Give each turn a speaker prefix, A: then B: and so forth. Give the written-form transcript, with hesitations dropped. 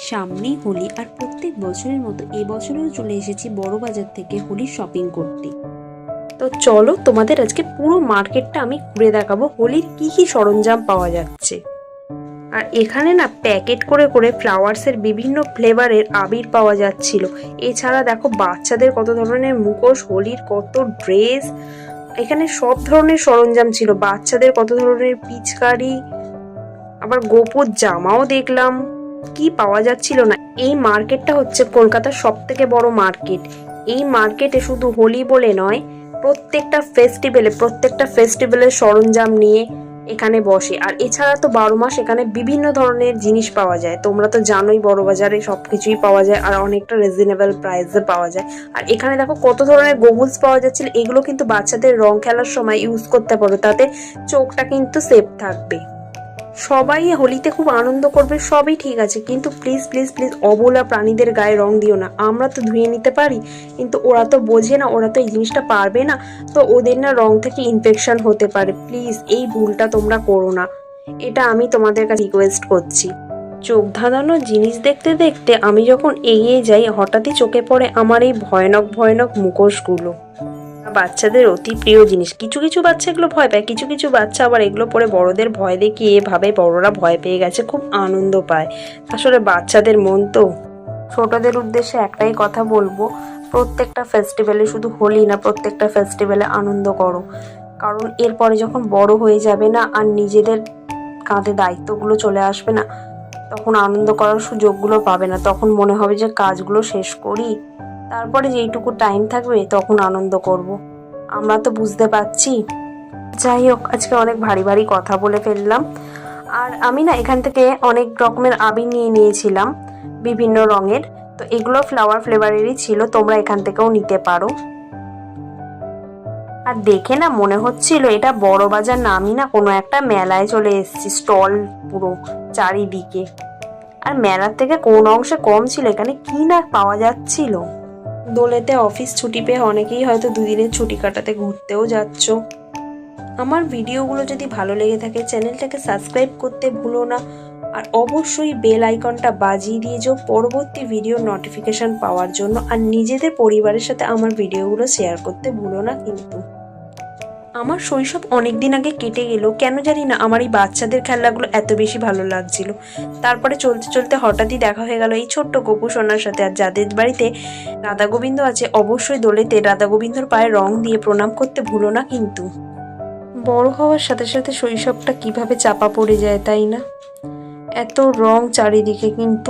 A: সামনেই হোলি আর প্রত্যেক বছরের মতো এবছরেও চলে এসেছি বড় বাজার থেকে হোলির শপিং করতে। তো চলো তোমাদের আজকে পুরো মার্কেটটা আমি ঘুরে দেখাবো হোলির কি কি সরঞ্জাম পাওয়া যাচ্ছে। আর এখানে না প্যাকেট করে করে ফ্লাওয়ার্সের বিভিন্ন ফ্লেভারের আবির পাওয়া যাচ্ছিল। এছাড়া দেখো বাচ্চাদের কত ধরনের মুখোশ, হোলির কত ড্রেস, এখানে সব ধরনের সরঞ্জাম ছিল। বাচ্চাদের কত ধরনের পিচকারি, আবার গোপুর জামাও দেখলাম। কি পাওয়া যাচ্ছিল না। এই মার্কেটটা হচ্ছে কলকাতার সব থেকে বড় মার্কেট। এই মার্কেটে শুধু হোলি বলে নয়, প্রত্যেকটা ফেস্টিভ্যালের সরঞ্জাম নিয়ে এখানে বসে। আর এছাড়া তো 12 মাস এখানে বিভিন্ন ধরনের জিনিস পাওয়া যায়। তোমরা তো জানোই বড় বাজারে সবকিছুই পাওয়া যায় আর অনেকটা রিজনেবল প্রাইসে পাওয়া যায়। আর এখানে দেখো কত ধরনের গোগলস পাওয়া যাচ্ছিল। এগুলো কিন্তু বাচ্চাদের রং খেলার সময় ইউজ করতে পারো, তাতে চোখটা কিন্তু সেফ থাকবে। সবাই হোলিতে খুব আনন্দ করবে, সবই ঠিক আছে, কিন্তু প্লিজ প্লিজ প্লিজ অবলা প্রাণীদের গায়ে রং দিও না। আমরা তো ধুয়ে নিতে পারি, কিন্তু ওরা তো বোঝে না, ওরা তো এই জিনিসটা পারবে না। তো ওদের না রং থেকে ইনফেকশন হতে পারে। প্লিজ এই ভুলটা তোমরা করো না, এটা আমি তোমাদের কাছে রিকোয়েস্ট করছি। চোখ ধাঁধানো জিনিস দেখতে দেখতে আমি যখন এগিয়ে যাই, হঠাৎই চোখে পড়ে আমার এই ভয়ানক ভয়ানক মুখোশগুলো। বাচ্চাদের অতি প্রিয় জিনিস। কিছু কিছু বাচ্চা এগুলো ভয় পায়, কিছু কিছু বাচ্চা আবার এগুলো পরে বড়দের ভয় দেখিয়ে ভাবে বড়রা ভয় পেয়ে গেছে, খুব আনন্দ পায়। আসলে বাচ্চাদের মন তো। ছোটদের উদ্দেশ্যে একটাই কথা বলবো, প্রত্যেকটা ফেস্টিভ্যালে, শুধু হোলি না, প্রত্যেকটা ফেস্টিভ্যালে আনন্দ করো। কারণ এরপরে যখন বড় হয়ে যাবে না আর নিজেদের কাঁধে দায়িত্বগুলো চলে আসবে না, তখন আনন্দ করার সুযোগগুলো পাবে না। তখন মনে হবে যে কাজগুলো শেষ করি, তারপরে যেইটুকু টাইম থাকবে তখন আনন্দ করব। আমরা তো বুঝতে পারছি। যাই হোক, আজকে অনেক ভারী ভারী কথা বলে ফেললাম। আর আমি না এখান থেকে অনেক রকমের আবির নিয়ে নিয়েছিলাম বিভিন্ন রঙের। তো এগুলো ফ্লাওয়ার ফ্লেভারেরই ছিল, তোমরা এখান থেকেও নিতে পারো। আর দেখে না মনে হচ্ছিল এটা বড় বাজার না, আমি না কোনো একটা মেলায় চলে এসেছি। স্টল পুরো চারিদিকে, আর মেলার থেকে কোন অংশে কম ছিল। এখানে কি না পাওয়া যাচ্ছিল। দোলেতে অফিস ছুটি পেয়ে অনেকেই হয়তো দুদিনের ছুটি কাটাতে ঘুরতেও যাচ্ছ। আমার ভিডিওগুলো যদি ভালো লেগে থাকে চ্যানেলটাকে সাবস্ক্রাইব করতে ভুলো না। আর অবশ্যই বেল আইকনটা বাজিয়ে দিয়ে যাও পরবর্তী ভিডিওর নোটিফিকেশন পাওয়ার জন্য। আর নিজেদের পরিবারের সাথে আমার ভিডিওগুলো শেয়ার করতে ভুলো না কিন্তু। আমার শৈশব অনেক দিন আগে কেটে গেল, কেন জানি না আমার এই বাচ্চাদের খেলনাগুলো এত বেশি ভালো লাগছিল। তারপরে চলতে চলতে হঠাৎই দেখা হয়ে গেল এই ছোট্ট গোপু সোনার সাথে। আর যাদের বাড়িতে রাধা গোবিন্দ আছে অবশ্যই দোলেতে রাধা গোবিন্দর পায়ে রং দিয়ে প্রণাম করতে ভুলো না কিন্তু। বড় হওয়ার সাথে সাথে শৈশবটা কিভাবে চাপা পড়ে যায়, তাই না? এত রং চারিদিকে, কিন্তু